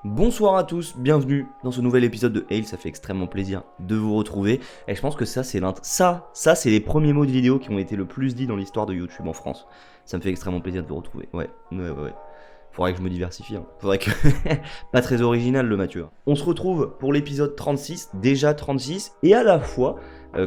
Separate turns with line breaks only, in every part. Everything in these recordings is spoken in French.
Bonsoir à tous, bienvenue dans ce nouvel épisode de Hail, ça fait extrêmement plaisir de vous retrouver. Et je pense que ça c'est les premiers mots de vidéo qui ont été le plus dits dans l'histoire de YouTube en France. Ça me fait extrêmement plaisir de vous retrouver, ouais. Faudrait que je me diversifie, hein. Faudrait que... Pas très original le Mathieu. On se retrouve pour l'épisode 36, déjà 36, et à la fois,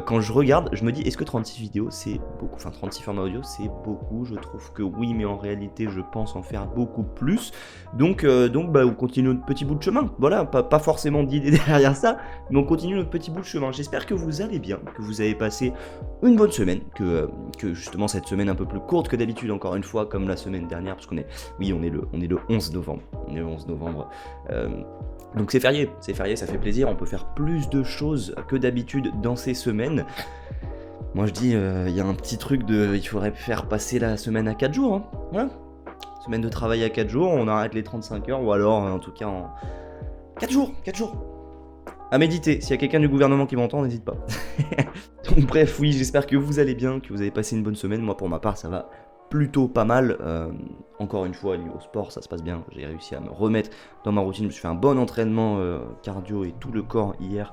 quand je regarde, je me dis, est-ce que 36 vidéos c'est beaucoup, enfin 36 formats audio c'est beaucoup, je trouve que oui, mais en réalité je pense en faire beaucoup plus, donc on continue notre petit bout de chemin, voilà, pas forcément d'idée derrière ça, mais on continue notre petit bout de chemin. J'espère que vous allez bien, que vous avez passé une bonne semaine, que justement cette semaine un peu plus courte que d'habitude, encore une fois, comme la semaine dernière, parce qu'on est le 11 novembre, donc c'est férié, ça fait plaisir, on peut faire plus de choses que d'habitude dans ces semaines. Moi je dis, y a un petit truc il faudrait faire passer la semaine à 4 jours, hein. Ouais. Semaine de travail à 4 jours, on arrête les 35 heures, ou alors en tout cas en 4 jours. À méditer, s'il y a quelqu'un du gouvernement qui m'entend, n'hésite pas. Donc bref, oui, j'espère que vous allez bien, que vous avez passé une bonne semaine. Moi pour ma part ça va plutôt pas mal. Encore une fois, niveau sport, ça se passe bien. J'ai réussi à me remettre dans ma routine. Je me suis fait un bon entraînement cardio et tout le corps hier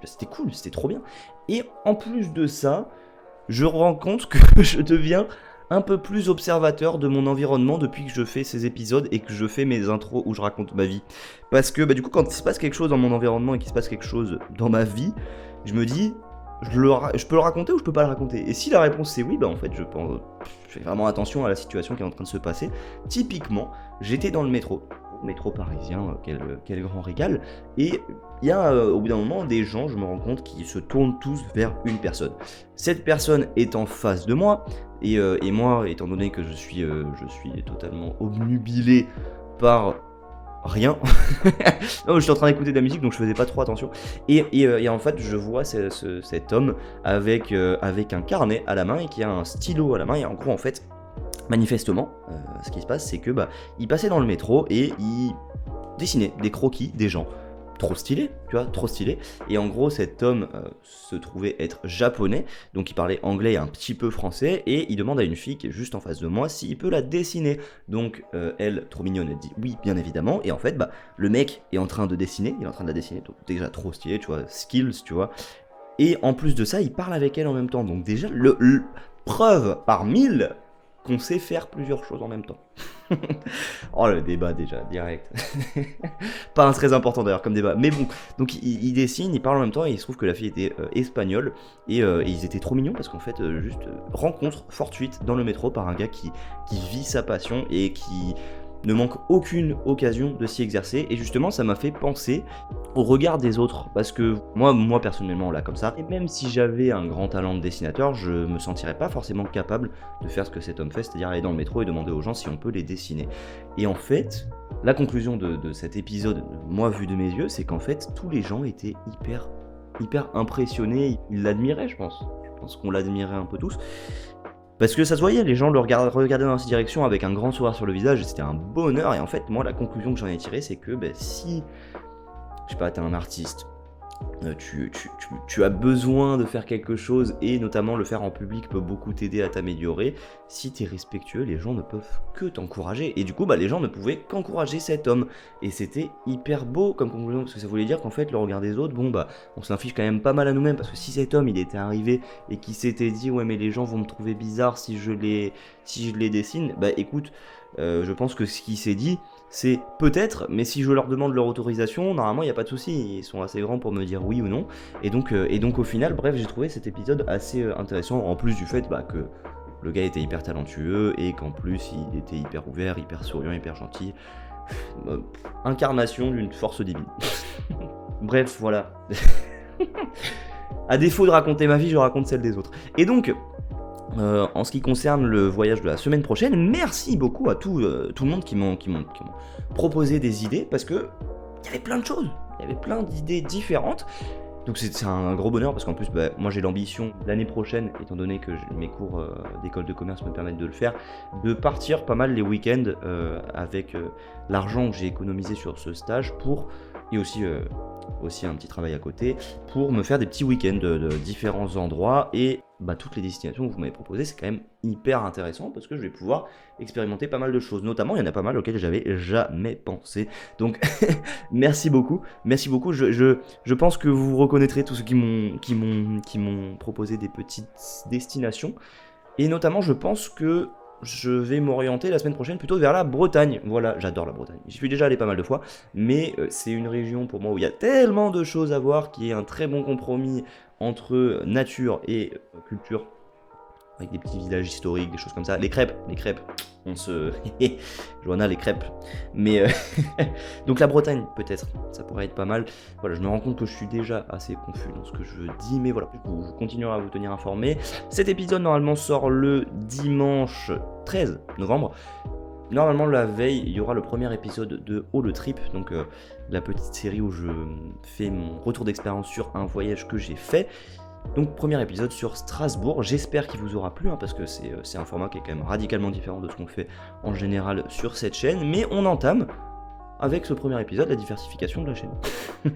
C'était cool, c'était trop bien. Et en plus de ça, je rends compte que je deviens un peu plus observateur de mon environnement depuis que je fais ces épisodes et que je fais mes intros où je raconte ma vie. Parce que du coup, quand il se passe quelque chose dans mon environnement et qu'il se passe quelque chose dans ma vie, je me dis, je peux le raconter ou je peux pas le raconter. Et si la réponse c'est oui, en fait je fais vraiment attention à la situation qui est en train de se passer. Typiquement, j'étais dans le métro parisien, quel grand régal, et il y a au bout d'un moment des gens, je me rends compte, qui se tournent tous vers une personne. Cette personne est en face de moi, et moi, étant donné que je suis totalement obnubilé par rien. Non, je suis en train d'écouter de la musique donc je faisais pas trop attention. Et en fait, je vois cet homme avec un carnet à la main et qui a un stylo à la main. Et en gros, en fait, manifestement, ce qui se passe, c'est que il passait dans le métro et il dessinait des croquis des gens. Trop stylé, tu vois, trop stylé. Et en gros, cet homme se trouvait être japonais, donc il parlait anglais et un petit peu français, et il demande à une fille qui est juste en face de moi s'il peut la dessiner. Donc elle, trop mignonne, elle dit oui, bien évidemment. Et en fait, le mec est en train de dessiner, donc déjà trop stylé, tu vois, skills, tu vois. Et en plus de ça, il parle avec elle en même temps. Donc déjà, preuve par 1000 qu'on sait faire plusieurs choses en même temps. Oh le débat déjà, direct. Pas un très important d'ailleurs comme débat. Mais bon, donc il dessine, il parle en même temps et il se trouve que la fille était espagnole. Et ils étaient trop mignons parce qu'en fait, rencontre fortuite dans le métro par un gars qui vit sa passion et qui ne manque aucune occasion de s'y exercer. Et justement, ça m'a fait penser au regard des autres. Parce que moi personnellement, là, comme ça, et même si j'avais un grand talent de dessinateur, je me sentirais pas forcément capable de faire ce que cet homme fait, c'est-à-dire aller dans le métro et demander aux gens si on peut les dessiner. Et en fait, la conclusion de cet épisode, moi vu de mes yeux, c'est qu'en fait, tous les gens étaient hyper impressionnés. Ils l'admiraient, je pense. Je pense qu'on l'admirait un peu tous. Parce que ça se voyait, les gens le regardaient dans cette direction avec un grand sourire sur le visage, et c'était un bonheur. Et en fait, moi, la conclusion que j'en ai tirée, c'est que si, je sais pas, t'es un artiste, tu as besoin de faire quelque chose, et notamment le faire en public peut beaucoup t'aider à t'améliorer. Si t'es respectueux, les gens ne peuvent que t'encourager. Et du coup, les gens ne pouvaient qu'encourager cet homme. Et c'était hyper beau comme conclusion, parce que ça voulait dire qu'en fait, le regard des autres, on s'inflige quand même pas mal à nous-mêmes. Parce que si cet homme, il était arrivé et qu'il s'était dit, ouais, mais les gens vont me trouver bizarre si je les dessine, écoute, je pense que ce qu'il s'est dit, c'est peut-être, mais si je leur demande leur autorisation, normalement il n'y a pas de souci, ils sont assez grands pour me dire oui ou non. Et donc au final, bref, j'ai trouvé cet épisode assez intéressant, en plus du fait que le gars était hyper talentueux et qu'en plus il était hyper ouvert, hyper souriant, hyper gentil. Incarnation d'une force divine. Bref, voilà. À défaut de raconter ma vie, je raconte celle des autres. Et donc, en ce qui concerne le voyage de la semaine prochaine, merci beaucoup à tout le monde qui m'ont proposé des idées, parce que il y avait plein de choses, il y avait plein d'idées différentes. Donc c'est un gros bonheur, parce qu'en plus moi j'ai l'ambition l'année prochaine, étant donné que mes cours d'école de commerce me permettent de le faire, de partir pas mal les week-ends avec l'argent que j'ai économisé sur ce stage et aussi un petit travail à côté, pour me faire des petits week-ends de différents endroits. Et toutes les destinations que vous m'avez proposées, c'est quand même hyper intéressant parce que je vais pouvoir expérimenter pas mal de choses. Notamment, il y en a pas mal auxquelles j'avais jamais pensé. Donc, merci beaucoup. Merci beaucoup. Je pense que vous reconnaîtrez tous ceux qui m'ont proposé des petites destinations. Et notamment, je pense que je vais m'orienter la semaine prochaine plutôt vers la Bretagne. Voilà, j'adore la Bretagne. J'y suis déjà allé pas mal de fois, mais c'est une région pour moi où il y a tellement de choses à voir, qui est un très bon compromis entre nature et culture, avec des petits villages historiques, des choses comme ça. Les crêpes, on se... Johanna, les crêpes. Mais donc la Bretagne, peut-être, ça pourrait être pas mal. Voilà, je me rends compte que je suis déjà assez confus dans ce que je dis, mais voilà, je continuerai à vous tenir informé. Cet épisode, normalement, sort le dimanche 13 novembre. Normalement, la veille, il y aura le premier épisode de Oh le Trip, donc la petite série où je fais mon retour d'expérience sur un voyage que j'ai fait. Donc premier épisode sur Strasbourg, j'espère qu'il vous aura plu, parce que c'est un format qui est quand même radicalement différent de ce qu'on fait en général sur cette chaîne, mais on entame avec ce premier épisode la diversification de la chaîne.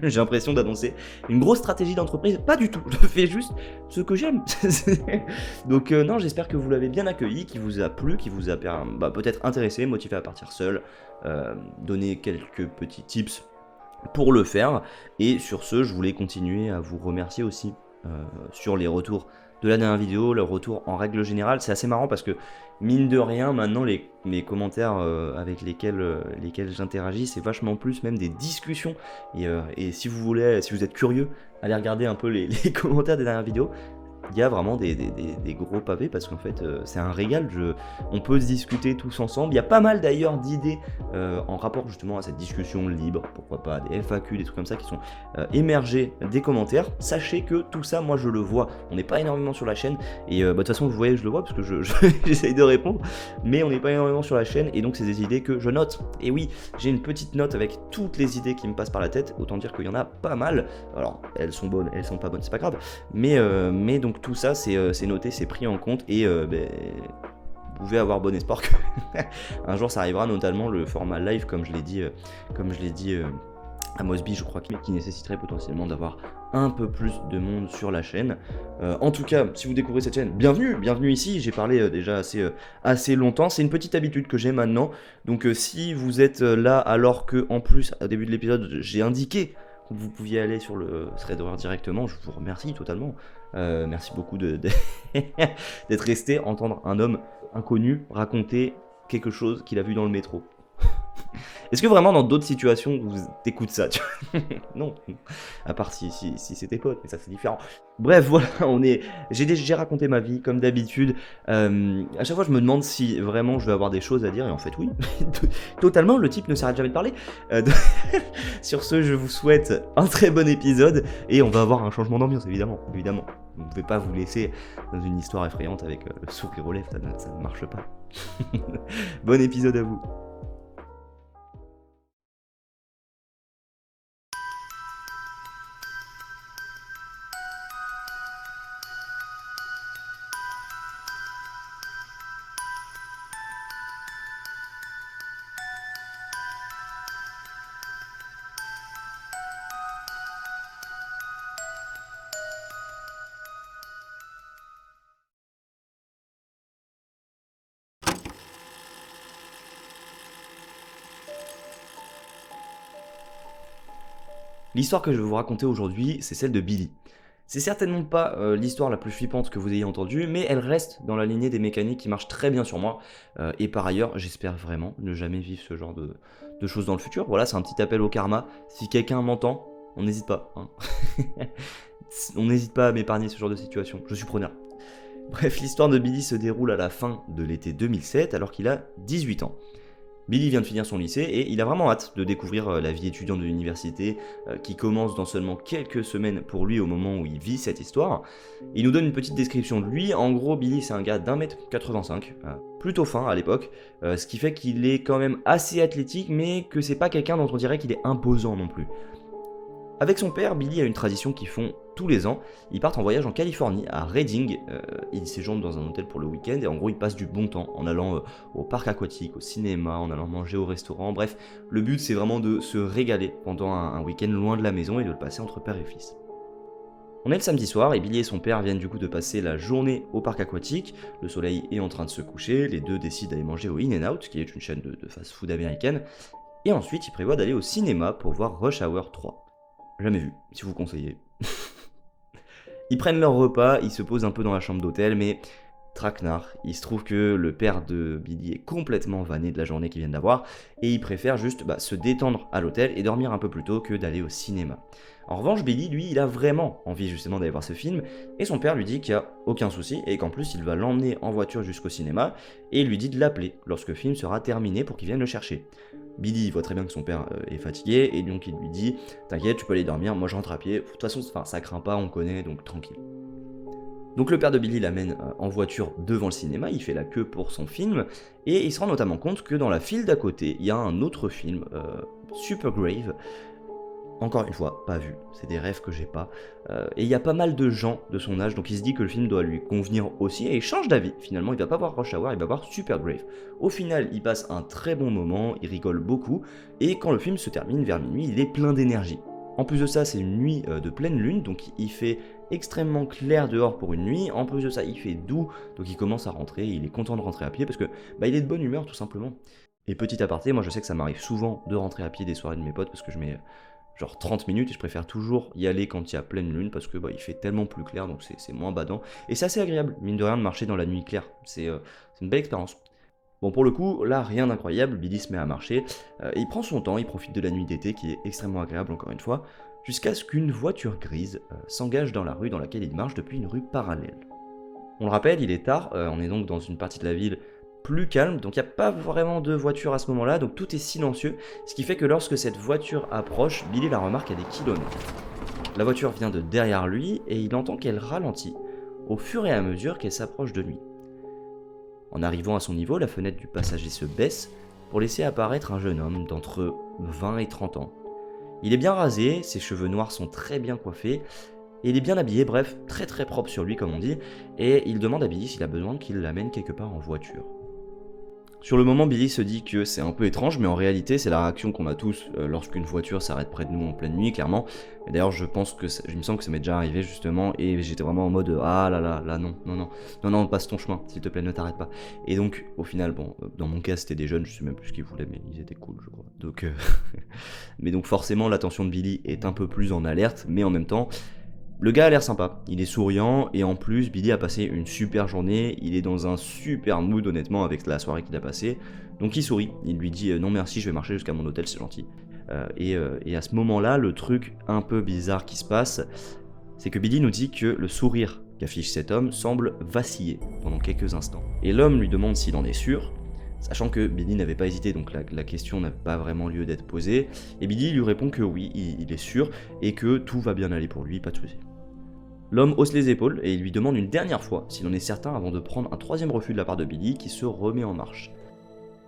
J'ai l'impression d'annoncer une grosse stratégie d'entreprise, pas du tout, je fais juste ce que j'aime. Donc non, j'espère que vous l'avez bien accueilli, qu'il vous a plu, qu'il vous a peut-être intéressé, motivé à partir seul, donner quelques petits tips pour le faire, et sur ce, je voulais continuer à vous remercier aussi sur les retours de la dernière vidéo, le retour en règle générale. C'est assez marrant parce que mine de rien, maintenant les commentaires avec lesquels j'interagis, c'est vachement plus même des discussions, et si vous voulez, si vous êtes curieux, allez regarder un peu les commentaires des dernières vidéos. Il y a vraiment des gros pavés parce qu'en fait c'est un régal, on peut se discuter tous ensemble. Il y a pas mal d'ailleurs d'idées en rapport justement à cette discussion libre, pourquoi pas des FAQ, des trucs comme ça qui sont émergés des commentaires. Sachez que tout ça, moi je le vois, on n'est pas énormément sur la chaîne, et de toute façon vous voyez que je le vois parce que j'essaye de répondre, mais on n'est pas énormément sur la chaîne, et donc c'est des idées que je note. Et oui, j'ai une petite note avec toutes les idées qui me passent par la tête, autant dire qu'il y en a pas mal. Alors elles sont bonnes, elles sont pas bonnes, c'est pas grave, mais donc tout ça c'est noté, c'est pris en compte, et vous pouvez avoir bon espoir que un jour ça arrivera, notamment le format live comme je l'ai dit à Mosby, je crois, qui nécessiterait potentiellement d'avoir un peu plus de monde sur la chaîne. En tout cas, si vous découvrez cette chaîne, bienvenue ici. J'ai parlé déjà assez longtemps, c'est une petite habitude que j'ai maintenant, donc si vous êtes là alors que en plus au début de l'épisode j'ai indiqué que vous pouviez aller sur le thread horaire directement, je vous remercie totalement. Merci beaucoup d'être resté entendre un homme inconnu raconter quelque chose qu'il a vu dans le métro. Est-ce que vraiment dans d'autres situations vous écoutez ça, tu vois? Non, à part si c'est tes potes, mais ça c'est différent. Bref, voilà, j'ai raconté ma vie comme d'habitude. À chaque fois je me demande si vraiment je vais avoir des choses à dire, et en fait oui, totalement, le type ne s'arrête jamais de parler. Sur ce, je vous souhaite un très bon épisode, et on va avoir un changement d'ambiance, évidemment. Vous ne pouvez pas vous laisser dans une histoire effrayante avec le sourire aux lèvres, ça ne marche pas. Bon épisode à vous. L'histoire que je vais vous raconter aujourd'hui, c'est celle de Billy. C'est certainement pas l'histoire la plus flippante que vous ayez entendue, mais elle reste dans la lignée des mécaniques qui marchent très bien sur moi. Et par ailleurs, j'espère vraiment ne jamais vivre ce genre de choses dans le futur. Voilà, c'est un petit appel au karma. Si quelqu'un m'entend, on n'hésite pas. Hein. On n'hésite pas à m'épargner ce genre de situation. Je suis preneur. Bref, l'histoire de Billy se déroule à la fin de l'été 2007, alors qu'il a 18 ans. Billy vient de finir son lycée et il a vraiment hâte de découvrir la vie étudiante de l'université qui commence dans seulement quelques semaines pour lui au moment où il vit cette histoire. Il nous donne une petite description de lui. En gros, Billy c'est un gars d'1m85, plutôt fin à l'époque, ce qui fait qu'il est quand même assez athlétique, mais que c'est pas quelqu'un dont on dirait qu'il est imposant non plus. Avec son père, Billy a une tradition qu'ils font tous les ans. Ils partent en voyage en Californie, à Redding. Ils séjournent dans un hôtel pour le week-end et en gros ils passent du bon temps en allant au parc aquatique, au cinéma, en allant manger au restaurant. Bref, le but c'est vraiment de se régaler pendant un week-end loin de la maison et de le passer entre père et fils. On est le samedi soir et Billy et son père viennent du coup de passer la journée au parc aquatique. Le soleil est en train de se coucher, les deux décident d'aller manger au In-N-Out, qui est une chaîne de fast-food américaine, et ensuite ils prévoient d'aller au cinéma pour voir Rush Hour 3. Jamais vu, si vous conseillez. Ils prennent leur repas, ils se posent un peu dans la chambre d'hôtel, mais traquenard, il se trouve que le père de Billy est complètement vanné de la journée qu'ils viennent d'avoir, et il préfère juste se détendre à l'hôtel et dormir un peu plus tôt que d'aller au cinéma. En revanche, Billy, lui, il a vraiment envie justement d'aller voir ce film, et son père lui dit qu'il n'y a aucun souci, et qu'en plus il va l'emmener en voiture jusqu'au cinéma, et il lui dit de l'appeler lorsque le film sera terminé pour qu'il vienne le chercher. Billy voit très bien que son père est fatigué, et donc il lui dit « T'inquiète, tu peux aller dormir, moi je rentre à pied, de toute façon ça craint pas, on connaît, donc tranquille ». Donc le père de Billy l'amène en voiture devant le cinéma, il fait la queue pour son film, et il se rend notamment compte que dans la file d'à côté, il y a un autre film, Super Grave. Encore une fois, pas vu, c'est des rêves que j'ai pas. Et il y a pas mal de gens de son âge, donc il se dit que le film doit lui convenir aussi, et il change d'avis. Finalement, il va pas voir Rush Hour, il va voir Super Grave. Au final, il passe un très bon moment, il rigole beaucoup, et quand le film se termine vers minuit, il est plein d'énergie. En plus de ça, c'est une nuit de pleine lune, donc il fait extrêmement clair dehors pour une nuit. En plus de ça, il fait doux, donc il commence à rentrer, il est content de rentrer à pied, parce que il est de bonne humeur tout simplement. Et petit aparté, moi je sais que ça m'arrive souvent de rentrer à pied des soirées de mes potes, parce que je mets genre 30 minutes et je préfère toujours y aller quand il y a pleine lune parce que il fait tellement plus clair, donc c'est moins badant et c'est assez agréable mine de rien de marcher dans la nuit claire, c'est une belle expérience. Bon, pour le coup là rien d'incroyable, Billy se met à marcher, il prend son temps, il profite de la nuit d'été qui est extrêmement agréable encore une fois, jusqu'à ce qu'une voiture grise s'engage dans la rue dans laquelle il marche depuis une rue parallèle. On le rappelle, il est tard, on est donc dans une partie de la ville plus calme, donc il n'y a pas vraiment de voiture à ce moment-là, donc tout est silencieux, ce qui fait que lorsque cette voiture approche, Billy la remarque à des kilomètres. La voiture vient de derrière lui et il entend qu'elle ralentit au fur et à mesure qu'elle s'approche de lui. En arrivant à son niveau, la fenêtre du passager se baisse pour laisser apparaître un jeune homme d'entre 20 et 30 ans. Il est bien rasé, ses cheveux noirs sont très bien coiffés, et il est bien habillé, bref, très très propre sur lui comme on dit, et il demande à Billy s'il a besoin qu'il l'amène quelque part en voiture. Sur le moment, Billy se dit que c'est un peu étrange, mais en réalité, c'est la réaction qu'on a tous lorsqu'une voiture s'arrête près de nous en pleine nuit, clairement. Et d'ailleurs, je me sens que ça m'est déjà arrivé justement, et j'étais vraiment en mode ah là, non, passe ton chemin, s'il te plaît, ne t'arrête pas. Et donc, au final, dans mon cas, c'était des jeunes, je sais même plus ce qu'ils voulaient, mais ils étaient cool, je crois. Donc, mais donc forcément, l'attention de Billy est un peu plus en alerte, mais en même temps. Le gars a l'air sympa, il est souriant et en plus Billy a passé une super journée, il est dans un super mood honnêtement avec la soirée qu'il a passée, donc il sourit, il lui dit non merci je vais marcher jusqu'à mon hôtel c'est gentil. Et à ce moment-là, le truc un peu bizarre qui se passe, c'est que Billy nous dit que le sourire qu'affiche cet homme semble vaciller pendant quelques instants. Et l'homme lui demande s'il en est sûr, sachant que Billy n'avait pas hésité, donc la question n'a pas vraiment lieu d'être posée, et Billy lui répond que oui, il est sûr, et que tout va bien aller pour lui, pas de soucis. L'homme hausse les épaules et il lui demande une dernière fois s'il en est certain avant de prendre un troisième refus de la part de Billy qui se remet en marche.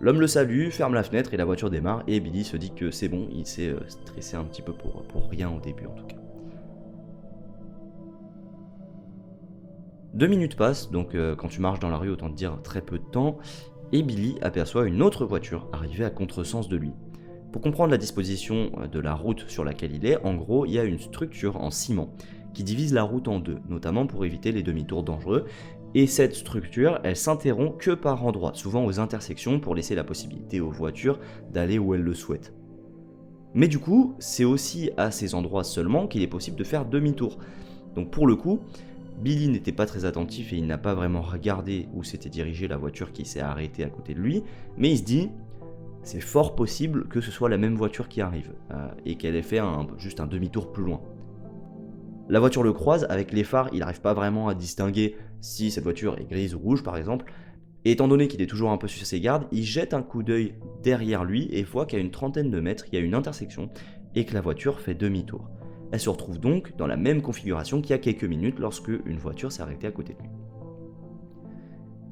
L'homme le salue, ferme la fenêtre et la voiture démarre et Billy se dit que c'est bon, il s'est stressé un petit peu pour rien au début en tout cas. 2 minutes passent, donc quand tu marches dans la rue autant te dire très peu de temps, et Billy aperçoit une autre voiture arriver à contresens de lui. Pour comprendre la disposition de la route sur laquelle il est, en gros il y a une structure en ciment qui divise la route en deux, notamment pour éviter les demi-tours dangereux, et cette structure, elle s'interrompt que par endroits, souvent aux intersections pour laisser la possibilité aux voitures d'aller où elles le souhaitent. Mais du coup, c'est aussi à ces endroits seulement qu'il est possible de faire demi-tour. Donc pour le coup, Billy n'était pas très attentif et il n'a pas vraiment regardé où s'était dirigée la voiture qui s'est arrêtée à côté de lui, mais il se dit, c'est fort possible que ce soit la même voiture qui arrive, et qu'elle ait fait juste un demi-tour plus loin. La voiture le croise, avec les phares, il n'arrive pas vraiment à distinguer si cette voiture est grise ou rouge par exemple, et étant donné qu'il est toujours un peu sur ses gardes, il jette un coup d'œil derrière lui et voit qu'à une trentaine de mètres, il y a une intersection et que la voiture fait demi-tour. Elle se retrouve donc dans la même configuration qu'il y a quelques minutes lorsque une voiture s'est arrêtée à côté de lui.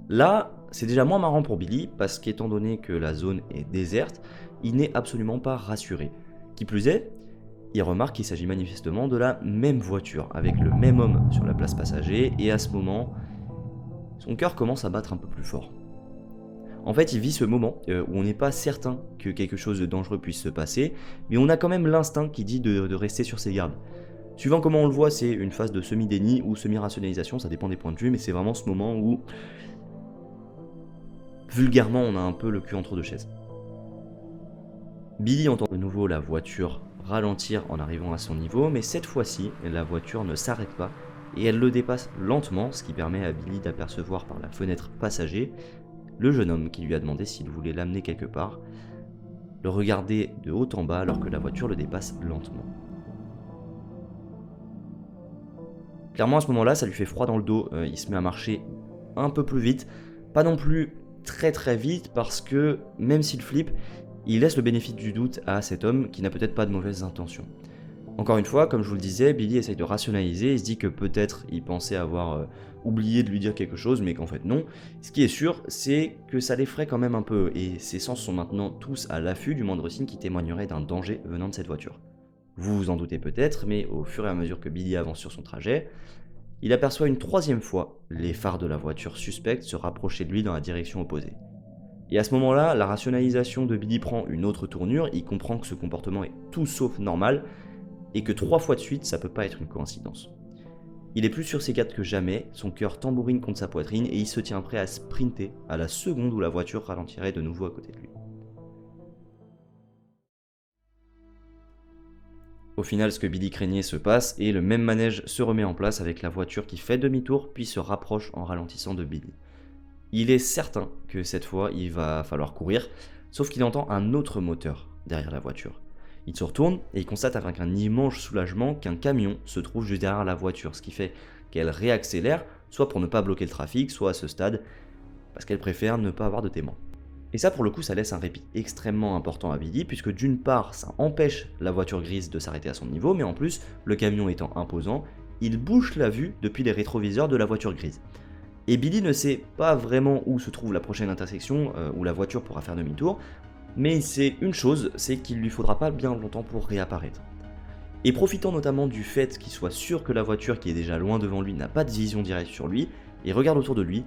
Là, c'est déjà moins marrant pour Billy parce qu'étant donné que la zone est déserte, il n'est absolument pas rassuré. Qui plus est, il remarque qu'il s'agit manifestement de la même voiture, avec le même homme sur la place passager, et à ce moment, son cœur commence à battre un peu plus fort. En fait, il vit ce moment où on n'est pas certain que quelque chose de dangereux puisse se passer, mais on a quand même l'instinct qui dit de rester sur ses gardes. Suivant comment on le voit, c'est une phase de semi-déni ou semi-rationalisation, ça dépend des points de vue, mais c'est vraiment ce moment où, vulgairement, on a un peu le cul entre deux chaises. Billy entend de nouveau la voiture ralentir en arrivant à son niveau, mais cette fois-ci, la voiture ne s'arrête pas et elle le dépasse lentement, ce qui permet à Billy d'apercevoir par la fenêtre passager le jeune homme qui lui a demandé s'il voulait l'amener quelque part, le regarder de haut en bas alors que la voiture le dépasse lentement. Clairement à ce moment-là, ça lui fait froid dans le dos, il se met à marcher un peu plus vite, pas non plus très vite parce que même s'il flippe, il laisse le bénéfice du doute à cet homme qui n'a peut-être pas de mauvaises intentions. Encore une fois, comme je vous le disais, Billy essaye de rationaliser, il se dit que peut-être il pensait avoir oublié de lui dire quelque chose, mais qu'en fait non. Ce qui est sûr, c'est que ça l'effraie quand même un peu, et ses sens sont maintenant tous à l'affût du moindre signe qui témoignerait d'un danger venant de cette voiture. Vous vous en doutez peut-être, mais au fur et à mesure que Billy avance sur son trajet, il aperçoit une troisième fois les phares de la voiture suspecte se rapprocher de lui dans la direction opposée. Et à ce moment-là, la rationalisation de Billy prend une autre tournure, il comprend que ce comportement est tout sauf normal, et que 3 fois de suite, ça peut pas être une coïncidence. Il est plus sur ses gardes que jamais, son cœur tambourine contre sa poitrine, et il se tient prêt à sprinter à la seconde où la voiture ralentirait de nouveau à côté de lui. Au final, ce que Billy craignait se passe, et le même manège se remet en place avec la voiture qui fait demi-tour, puis se rapproche en ralentissant de Billy. Il est certain que cette fois, il va falloir courir, sauf qu'il entend un autre moteur derrière la voiture. Il se retourne et il constate avec un immense soulagement qu'un camion se trouve juste derrière la voiture, ce qui fait qu'elle réaccélère, soit pour ne pas bloquer le trafic, soit à ce stade, parce qu'elle préfère ne pas avoir de témoins. Et ça pour le coup ça laisse un répit extrêmement important à Billy, puisque d'une part ça empêche la voiture grise de s'arrêter à son niveau, mais en plus, le camion étant imposant, il bouche la vue depuis les rétroviseurs de la voiture grise. Et Billy ne sait pas vraiment où se trouve la prochaine intersection où la voiture pourra faire demi-tour, mais c'est une chose, c'est qu'il lui faudra pas bien longtemps pour réapparaître. Et profitant notamment du fait qu'il soit sûr que la voiture qui est déjà loin devant lui n'a pas de vision directe sur lui, il regarde autour de lui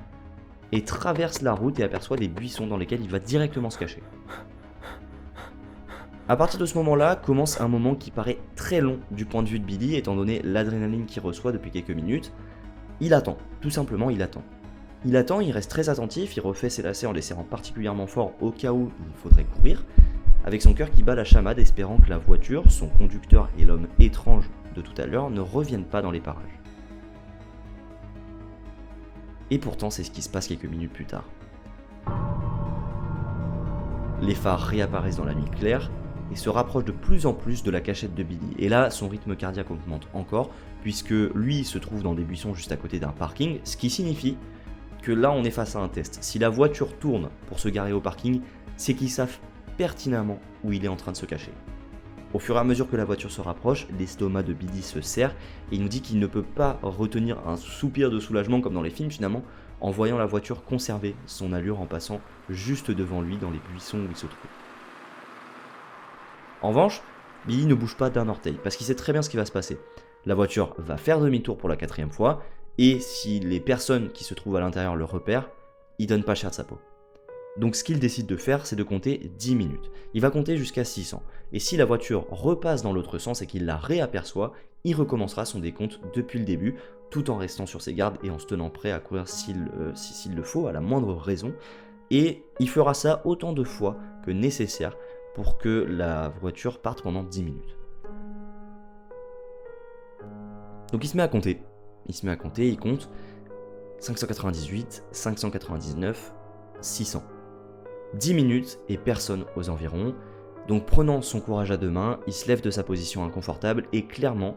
et traverse la route et aperçoit des buissons dans lesquels il va directement se cacher. A partir de ce moment-là, commence un moment qui paraît très long du point de vue de Billy, étant donné l'adrénaline qu'il reçoit depuis quelques minutes. Il attend, tout simplement il attend. Il attend, il reste très attentif, il refait ses lacets en les serrant particulièrement fort au cas où il faudrait courir, avec son cœur qui bat la chamade espérant que la voiture, son conducteur et l'homme étrange de tout à l'heure ne reviennent pas dans les parages. Et pourtant c'est ce qui se passe quelques minutes plus tard. Les phares réapparaissent dans la nuit claire et se rapprochent de plus en plus de la cachette de Billy. Et là, son rythme cardiaque augmente encore, puisque lui se trouve dans des buissons juste à côté d'un parking, ce qui signifie que là on est face à un test. Si la voiture tourne pour se garer au parking, c'est qu'ils savent pertinemment où il est en train de se cacher. Au fur et à mesure que la voiture se rapproche, l'estomac de Billy se serre et il nous dit qu'il ne peut pas retenir un soupir de soulagement comme dans les films finalement, en voyant la voiture conserver son allure en passant juste devant lui dans les buissons où il se trouve. En revanche, Billy ne bouge pas d'un orteil parce qu'il sait très bien ce qui va se passer. La voiture va faire demi-tour pour la 4e fois et si les personnes qui se trouvent à l'intérieur le repèrent, il donne pas cher de sa peau. Donc ce qu'il décide de faire, c'est de compter 10 minutes. Il va compter jusqu'à 600. Et si la voiture repasse dans l'autre sens et qu'il la réaperçoit, il recommencera son décompte depuis le début, tout en restant sur ses gardes et en se tenant prêt à courir s'il le faut, à la moindre raison. Et il fera ça autant de fois que nécessaire pour que la voiture parte pendant 10 minutes. Donc il se met à compter. Il compte 598, 599, 600. 10 minutes et personne aux environs. Donc prenant son courage à deux mains, il se lève de sa position inconfortable et clairement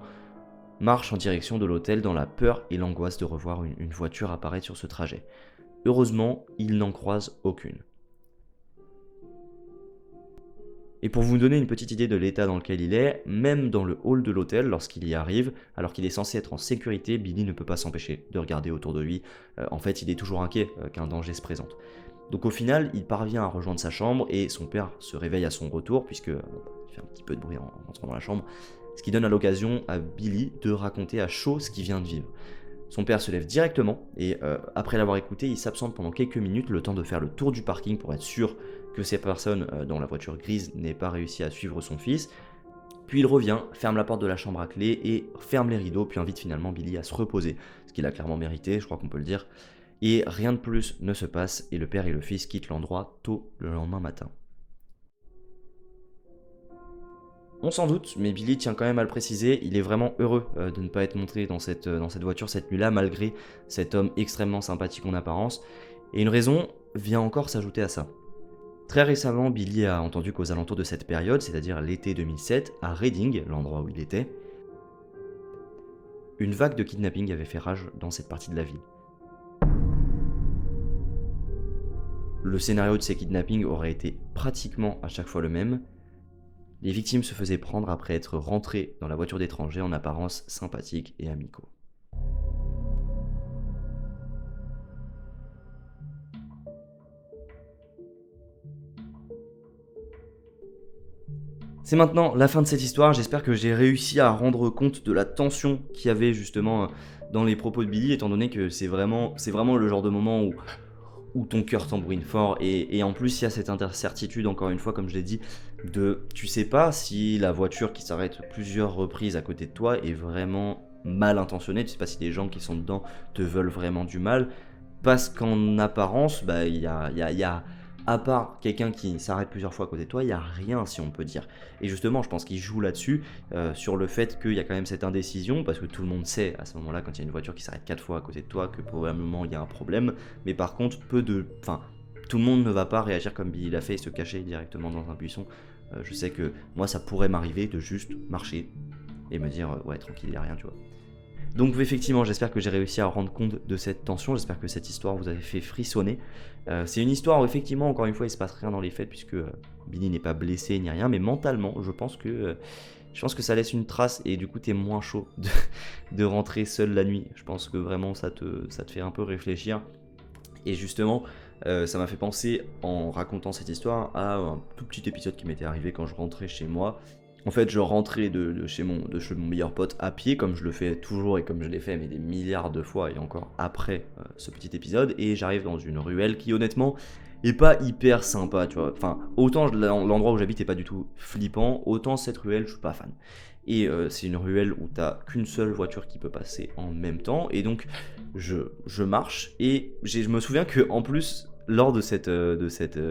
marche en direction de l'hôtel dans la peur et l'angoisse de revoir une voiture apparaître sur ce trajet. Heureusement, il n'en croise aucune. Et pour vous donner une petite idée de l'état dans lequel il est, même dans le hall de l'hôtel, lorsqu'il y arrive, alors qu'il est censé être en sécurité, Billy ne peut pas s'empêcher de regarder autour de lui. En fait, il est toujours inquiet qu'un danger se présente. Donc au final, il parvient à rejoindre sa chambre et son père se réveille à son retour, puisque il fait un petit peu de bruit en rentrant dans la chambre, ce qui donne à l'occasion à Billy de raconter à chaud ce qu'il vient de vivre. Son père se lève directement et après l'avoir écouté, il s'absente pendant quelques minutes, le temps de faire le tour du parking pour être sûr que ces personnes dans la voiture grise n'aient pas réussi à suivre son fils. Puis il revient, ferme la porte de la chambre à clé et ferme les rideaux, puis invite finalement Billy à se reposer, ce qu'il a clairement mérité, je crois qu'on peut le dire. Et rien de plus ne se passe et le père et le fils quittent l'endroit tôt le lendemain matin. On s'en doute, mais Billy tient quand même à le préciser, il est vraiment heureux de ne pas être montré dans cette voiture cette nuit-là, malgré cet homme extrêmement sympathique en apparence. Et une raison vient encore s'ajouter à ça. Très récemment, Billy a entendu qu'aux alentours de cette période, c'est-à-dire l'été 2007, à Reading, l'endroit où il était, une vague de kidnapping avait fait rage dans cette partie de la ville. Le scénario de ces kidnappings aurait été pratiquement à chaque fois le même. Les victimes se faisaient prendre après être rentrées dans la voiture d'étrangers en apparence sympathiques et amicaux. C'est maintenant la fin de cette histoire, j'espère que j'ai réussi à rendre compte de la tension qu'il y avait justement dans les propos de Billy, étant donné que c'est vraiment le genre de moment où ton cœur tambourine fort, et en plus il y a cette incertitude, encore une fois, comme je l'ai dit, tu sais pas si la voiture qui s'arrête plusieurs reprises à côté de toi est vraiment mal intentionnée, tu sais pas si les gens qui sont dedans te veulent vraiment du mal, parce qu'en apparence, bah, il y a à part quelqu'un qui s'arrête plusieurs fois à côté de toi, il n'y a rien, si on peut dire. Et justement, je pense qu'il joue là-dessus, sur le fait qu'il y a quand même cette indécision, parce que tout le monde sait à ce moment-là, quand il y a une voiture qui s'arrête 4 fois à côté de toi, que probablement il y a un problème, mais par contre, tout le monde ne va pas réagir comme Billy l'a fait et se cacher directement dans un buisson. Je sais que moi, ça pourrait m'arriver de juste marcher et me dire, ouais, tranquille, il n'y a rien, tu vois. Donc effectivement, j'espère que j'ai réussi à rendre compte de cette tension, j'espère que cette histoire vous avait fait frissonner. C'est une histoire où effectivement, encore une fois, il se passe rien dans les faits, puisque Billy n'est pas blessé ni rien, mais mentalement, je pense que ça laisse une trace, et du coup t'es moins chaud de rentrer seul la nuit. Je pense que vraiment ça te fait un peu réfléchir. Et justement, ça m'a fait penser, en racontant cette histoire, à un tout petit épisode qui m'était arrivé quand je rentrais chez moi. En fait, je rentrais de chez mon meilleur pote à pied, comme je le fais toujours et comme je l'ai fait mais des milliards de fois, et encore après ce petit épisode, et j'arrive dans une ruelle qui honnêtement est pas hyper sympa, tu vois. Enfin, autant l'endroit où j'habite est pas du tout flippant, autant cette ruelle, je suis pas fan. Et c'est une ruelle où t'as qu'une seule voiture qui peut passer en même temps, et donc je marche, et je me souviens que en plus, lors de cet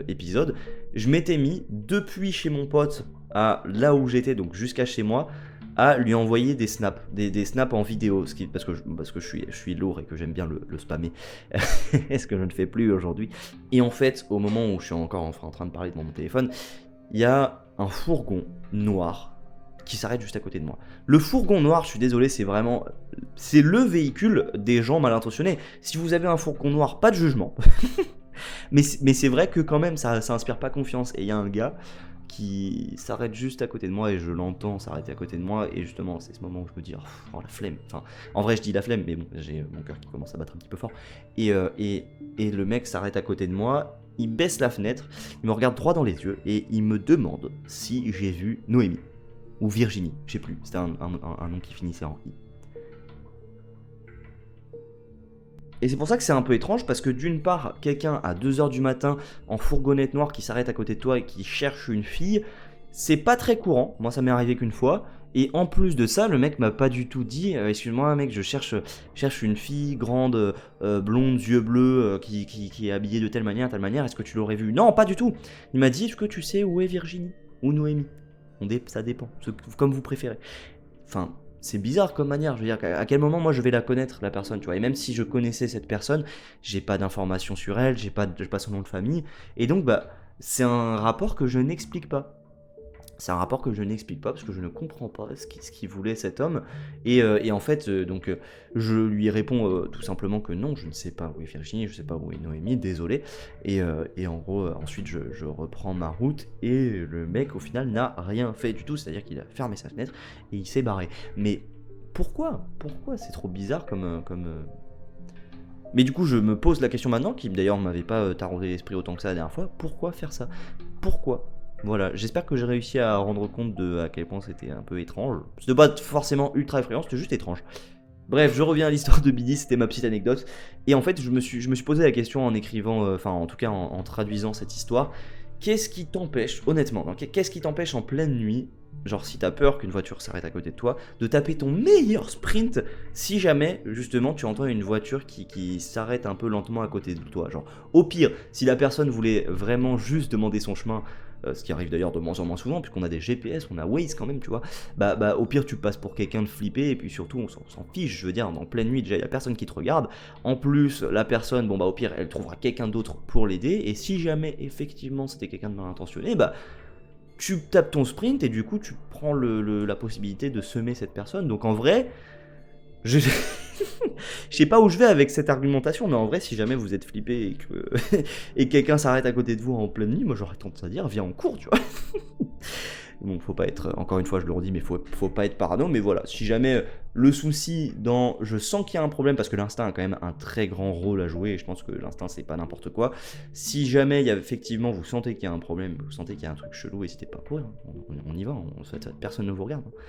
épisode, je m'étais mis depuis chez mon pote à là où j'étais, donc jusqu'à chez moi, à lui envoyer des snaps, des snaps en vidéo, parce que je suis lourd et que j'aime bien le spammer, ce que je ne fais plus aujourd'hui. Et en fait, au moment où je suis encore en train de parler devant mon téléphone, il y a un fourgon noir qui s'arrête juste à côté de moi. Le fourgon noir, je suis désolé, c'est le véhicule des gens mal intentionnés. Si vous avez un fourgon noir, pas de jugement. mais c'est vrai que quand même, ça inspire pas confiance. Et il y a un gars qui s'arrête juste à côté de moi, et je l'entends s'arrêter à côté de moi, et justement c'est ce moment où je me dis oh la flemme, enfin en vrai je dis la flemme, mais bon, j'ai mon cœur qui commence à battre un petit peu fort, et le mec s'arrête à côté de moi, il baisse la fenêtre, il me regarde droit dans les yeux et il me demande si j'ai vu Noémie ou Virginie, je sais plus, c'était un nom qui finissait en I. Et c'est pour ça que c'est un peu étrange, parce que d'une part, quelqu'un à 2h du matin en fourgonnette noire qui s'arrête à côté de toi et qui cherche une fille, c'est pas très courant, moi ça m'est arrivé qu'une fois, et en plus de ça, le mec m'a pas du tout dit excuse-moi mec, je cherche une fille grande, blonde, yeux bleus, qui est habillée de telle manière, est-ce que tu l'aurais vue? Non, pas du tout. Il m'a dit est-ce que tu sais où est Virginie ou Noémie? Ça dépend, comme vous préférez. Enfin, c'est bizarre comme manière, je veux dire, à quel moment moi je vais la connaître, la personne, tu vois, et même si je connaissais cette personne, j'ai pas d'informations sur elle, j'ai pas son nom de famille, et donc bah, c'est un rapport que je n'explique pas. C'est un rapport que je n'explique pas, parce que je ne comprends pas ce qu'il voulait cet homme, et en fait, je lui réponds tout simplement que non, je ne sais pas où est Virginie, je ne sais pas où est Noémie, désolé, et en gros, ensuite je reprends ma route, et le mec au final n'a rien fait du tout, c'est-à-dire qu'il a fermé sa fenêtre, et il s'est barré. Mais pourquoi c'est trop bizarre comme... Mais du coup, je me pose la question maintenant, qui d'ailleurs ne m'avait pas taraudé l'esprit autant que ça la dernière fois, pourquoi faire ça? Pourquoi? Voilà, j'espère que j'ai réussi à rendre compte de à quel point c'était un peu étrange. C'était pas forcément ultra effrayant, c'était juste étrange. Bref, je reviens à l'histoire de Billy, c'était ma petite anecdote. Et en fait, je me suis posé la question en écrivant, enfin en tout cas en traduisant cette histoire. Qu'est-ce qui t'empêche, honnêtement, qu'est-ce qui t'empêche en pleine nuit genre si t'as peur qu'une voiture s'arrête à côté de toi, de taper ton meilleur sprint si jamais justement tu entends une voiture qui s'arrête un peu lentement à côté de toi. Genre au pire, si la personne voulait vraiment juste demander son chemin, ce qui arrive d'ailleurs de moins en moins souvent puisqu'on a des GPS, on a Waze quand même, tu vois, bah au pire tu passes pour quelqu'un de flippé et puis surtout on s'en fiche, je veux dire, en pleine nuit déjà il y a personne qui te regarde, en plus la personne, bon bah au pire elle trouvera quelqu'un d'autre pour l'aider, et si jamais effectivement c'était quelqu'un de mal intentionné, bah tu tapes ton sprint et du coup tu prends la possibilité de semer cette personne. Donc en vrai, je je sais pas où je vais avec cette argumentation, mais en vrai si jamais vous êtes flippé et que et quelqu'un s'arrête à côté de vous en pleine nuit, moi j'aurais tendance à dire viens en cours, tu vois. Bon, faut pas être, encore une fois je le redis, mais faut pas être parano, mais voilà, si jamais le souci dans je sens qu'il y a un problème, parce que l'instinct a quand même un très grand rôle à jouer, et je pense que l'instinct c'est pas n'importe quoi, si jamais il y a effectivement, vous sentez qu'il y a un problème, vous sentez qu'il y a un truc chelou, n'hésitez pas à courir, hein. On y va, personne ne vous regarde, hein.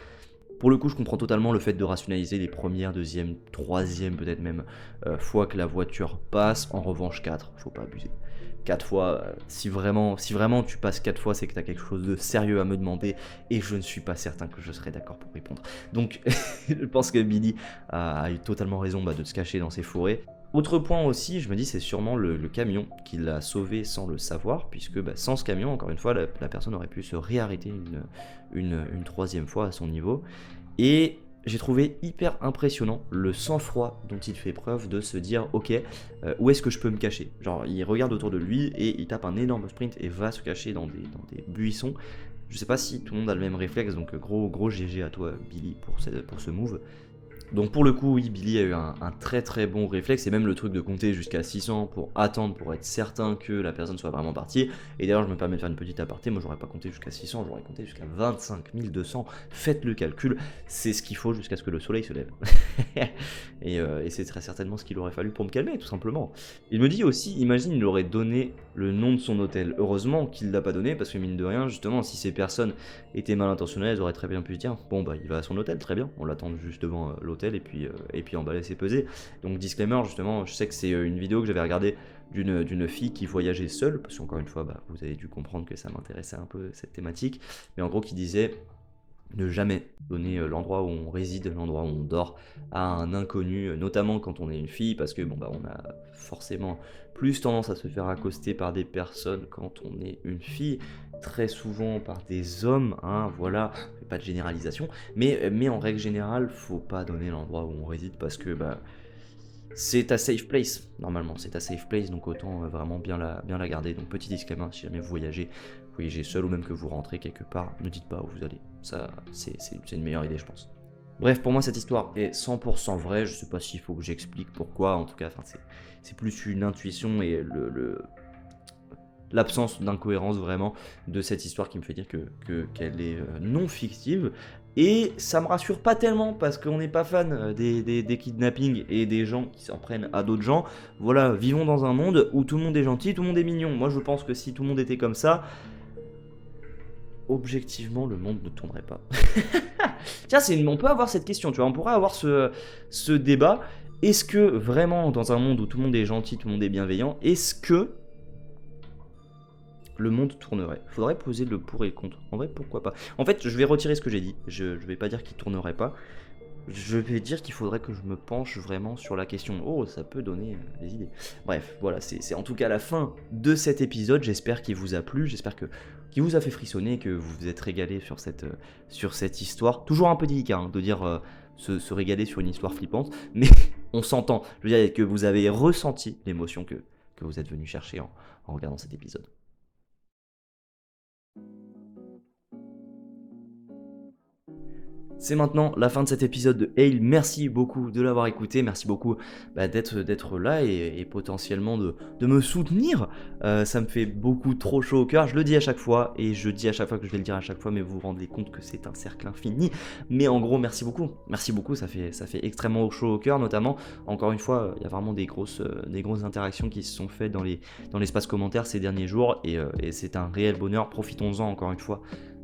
Pour le coup, je comprends totalement le fait de rationaliser les premières, deuxième, troisième, peut-être même fois que la voiture passe. En revanche, 4, faut pas abuser. 4 fois, si vraiment tu passes 4 fois, c'est que tu as quelque chose de sérieux à me demander, et je ne suis pas certain que je serai d'accord pour répondre. Donc, je pense que Billy a eu totalement raison de se cacher dans ses forêts. Autre point aussi, je me dis, c'est sûrement le camion qui l'a sauvé sans le savoir, puisque sans ce camion, encore une fois, la personne aurait pu se réarrêter une troisième fois à son niveau. Et j'ai trouvé hyper impressionnant le sang-froid dont il fait preuve de se dire ok, où est-ce que je peux me cacher. Genre il regarde autour de lui et il tape un énorme sprint et va se cacher dans des buissons. Je sais pas si tout le monde a le même réflexe, donc gros GG à toi Billy pour ce move. Donc pour le coup, oui, Billy a eu un très très bon réflexe, et même le truc de compter jusqu'à 600 pour attendre, pour être certain que la personne soit vraiment partie. Et d'ailleurs, je me permets de faire une petite aparté, moi j'aurais pas compté jusqu'à 600, j'aurais compté jusqu'à 25 200, faites le calcul, c'est ce qu'il faut jusqu'à ce que le soleil se lève. et c'est très certainement ce qu'il aurait fallu pour me calmer, tout simplement. Il me dit aussi, imagine il aurait donné le nom de son hôtel. Heureusement qu'il l'a pas donné, parce que mine de rien, justement, si ces personnes étaient mal intentionnées, elles auraient très bien pu se dire, bon bah il va à son hôtel, très bien, on l'attend juste devant l'hôtel, et puis emballer ses pesées. Donc disclaimer, justement, je sais que c'est une vidéo que j'avais regardée d'une fille qui voyageait seule, parce qu'encore une fois, vous avez dû comprendre que ça m'intéressait un peu cette thématique, mais en gros qui disait ne jamais donner l'endroit où on réside, l'endroit où on dort à un inconnu, notamment quand on est une fille, parce que on a forcément plus tendance à se faire accoster par des personnes quand on est une fille, très souvent par des hommes, hein, voilà, pas de généralisation, mais en règle générale, faut pas donner l'endroit où on réside, parce que c'est ta safe place, normalement, c'est ta safe place, donc autant vraiment bien la garder. Donc petit disclaimer, si jamais vous voyagez seul ou même que vous rentrez quelque part, ne dites pas où vous allez. Ça, c'est une meilleure idée, je pense. Bref, pour moi, cette histoire est 100% vraie. Je sais pas s'il faut que j'explique pourquoi. En tout cas, c'est plus une intuition et l'absence d'incohérence vraiment de cette histoire qui me fait dire qu'elle est non fictive. Et ça me rassure pas tellement parce qu'on n'est pas fan des kidnappings et des gens qui s'en prennent à d'autres gens. Voilà, vivons dans un monde où tout le monde est gentil, tout le monde est mignon. Moi, je pense que si tout le monde était comme ça, objectivement, le monde ne tournerait pas. Tiens, on peut avoir cette question, tu vois, on pourrait avoir ce débat. Est-ce que vraiment, dans un monde où tout le monde est gentil, tout le monde est bienveillant, est-ce que le monde tournerait? Faudrait poser le pour et le contre. En vrai, pourquoi pas? En fait, je vais retirer ce que j'ai dit. Je vais pas dire qu'il tournerait pas. Je vais dire qu'il faudrait que je me penche vraiment sur la question. Oh, ça peut donner des idées. Bref, voilà, c'est en tout cas la fin de cet épisode. J'espère qu'il vous a plu, j'espère qu'il vous a fait frissonner, que vous vous êtes régalé sur cette histoire. Toujours un peu délicat hein, de dire se régaler sur une histoire flippante, mais on s'entend. Je veux dire que vous avez ressenti l'émotion que vous êtes venu chercher en regardant cet épisode. C'est maintenant la fin de cet épisode de Hail. Merci beaucoup de l'avoir écouté, merci beaucoup d'être là et potentiellement de me soutenir. Ça me fait beaucoup trop chaud au cœur, je le dis à chaque fois et je dis à chaque fois que je vais le dire à chaque fois, mais vous vous rendez compte que c'est un cercle infini. Mais en gros, merci beaucoup, ça fait extrêmement chaud au cœur, notamment, encore une fois, il y a vraiment des grosses interactions qui se sont faites dans l'espace commentaire ces derniers jours et c'est un réel bonheur. Profitons-en encore une fois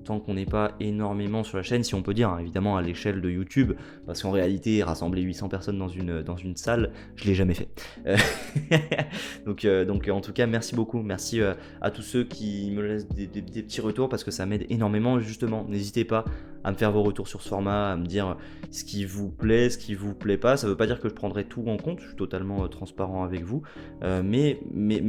tant qu'on n'est pas énormément sur la chaîne, si on peut dire, hein, évidemment à l'échelle de YouTube, parce qu'en réalité, rassembler 800 personnes dans une salle, je l'ai jamais fait. Donc en tout cas, merci beaucoup, merci à tous ceux qui me laissent des petits retours, parce que ça m'aide énormément, justement. N'hésitez pas à me faire vos retours sur ce format, à me dire ce qui vous plaît, ce qui vous plaît pas. Ça veut pas dire que je prendrai tout en compte, je suis totalement transparent avec vous, mais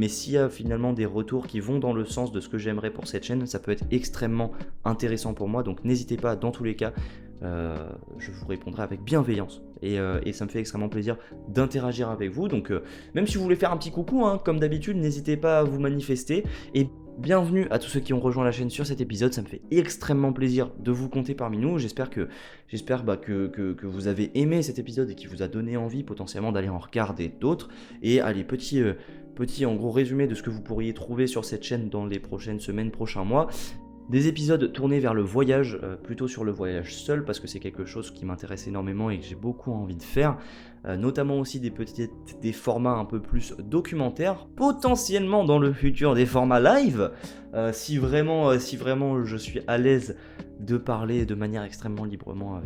s'il y a finalement des retours qui vont dans le sens de ce que j'aimerais pour cette chaîne, ça peut être extrêmement intéressant pour moi, donc n'hésitez pas, dans tous les cas, je vous répondrai avec bienveillance, et ça me fait extrêmement plaisir d'interagir avec vous, donc même si vous voulez faire un petit coucou, hein, comme d'habitude, n'hésitez pas à vous manifester, et bienvenue à tous ceux qui ont rejoint la chaîne sur cet épisode, ça me fait extrêmement plaisir de vous compter parmi nous, j'espère que vous avez aimé cet épisode et qui vous a donné envie potentiellement d'aller en regarder d'autres, et allez, petit en gros résumé de ce que vous pourriez trouver sur cette chaîne dans les prochaines semaines, prochains mois. Des épisodes tournés vers le voyage, plutôt sur le voyage seul, parce que c'est quelque chose qui m'intéresse énormément et que j'ai beaucoup envie de faire. Notamment aussi des formats un peu plus documentaires, potentiellement dans le futur des formats live, si vraiment je suis à l'aise de parler de manière extrêmement librement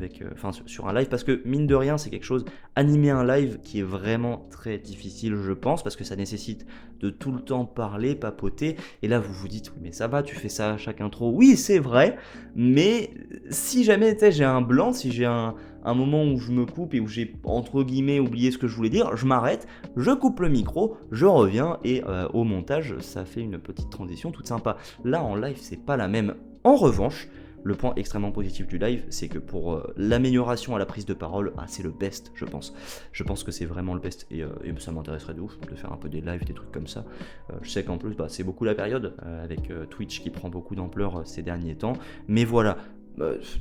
sur un live, parce que mine de rien c'est quelque chose, animer un live qui est vraiment très difficile, je pense, parce que ça nécessite de tout le temps parler, papoter, et là vous vous dites, mais ça va, tu fais ça à chaque intro, oui c'est vrai, mais si jamais j'ai un blanc, si j'ai un moment où je me coupe et où j'ai entre guillemets oublié ce que je voulais dire, je m'arrête, je coupe le micro, je reviens, et au montage ça fait une petite transition toute sympa. Là en live c'est pas la même. En revanche, le point extrêmement positif du live, c'est que pour l'amélioration à la prise de parole, c'est le best, je pense. Je pense que c'est vraiment le best, et ça m'intéresserait de ouf de faire un peu des lives, des trucs comme ça. Je sais qu'en plus, c'est beaucoup la période, avec Twitch qui prend beaucoup d'ampleur ces derniers temps. Mais voilà,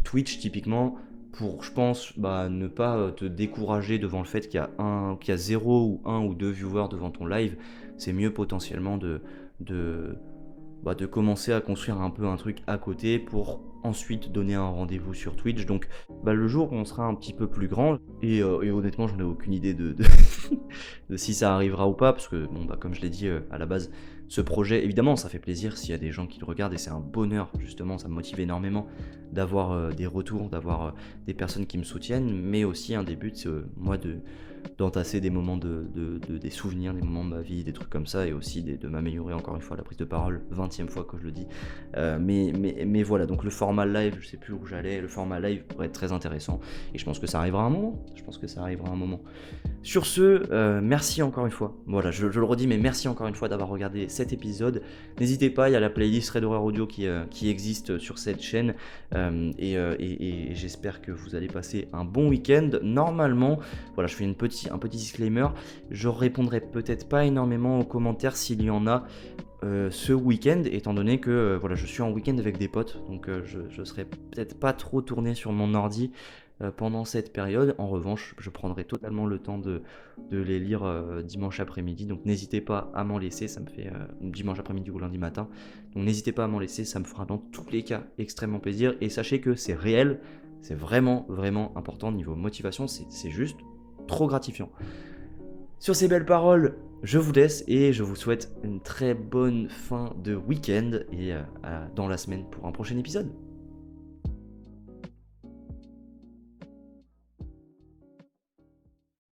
Twitch typiquement, pour, je pense, ne pas te décourager devant le fait qu'il y a 0 ou 1 ou 2 viewers devant ton live, c'est mieux potentiellement de commencer à construire un peu un truc à côté pour ensuite donner un rendez-vous sur Twitch. Donc le jour où on sera un petit peu plus grand, et honnêtement j'en ai aucune idée de si ça arrivera ou pas, parce que comme je l'ai dit à la base, ce projet, évidemment ça fait plaisir s'il y a des gens qui le regardent, et c'est un bonheur, justement, ça me motive énormément d'avoir des retours, d'avoir des personnes qui me soutiennent, mais aussi un des buts, c'est moi d'entasser des moments des souvenirs, des moments de ma vie, des trucs comme ça, et aussi de m'améliorer encore une fois la prise de parole, 20e fois que je le dis. Mais voilà, donc le format live, je sais plus où j'allais, le format live pourrait être très intéressant, et je pense que ça arrivera un moment. Sur ce, merci encore une fois, voilà, je le redis, mais merci encore une fois d'avoir regardé cet épisode. N'hésitez pas, il y a la playlist Red Horror Audio qui existe sur cette chaîne, et j'espère que vous allez passer un bon week-end. Normalement, voilà, je fais un petit disclaimer, je répondrai peut-être pas énormément aux commentaires s'il y en a ce week-end, étant donné que je suis en week-end avec des potes, donc je serai peut-être pas trop tourné sur mon ordi pendant cette période. En revanche, je prendrai totalement le temps de les lire dimanche après-midi, donc n'hésitez pas à m'en laisser, ça me fait dimanche après-midi ou lundi matin, donc n'hésitez pas à m'en laisser, ça me fera dans tous les cas extrêmement plaisir, et sachez que c'est réel, c'est vraiment important niveau motivation, c'est juste trop gratifiant. Sur ces belles paroles, je vous laisse et je vous souhaite une très bonne fin de week-end, et dans la semaine pour un prochain épisode.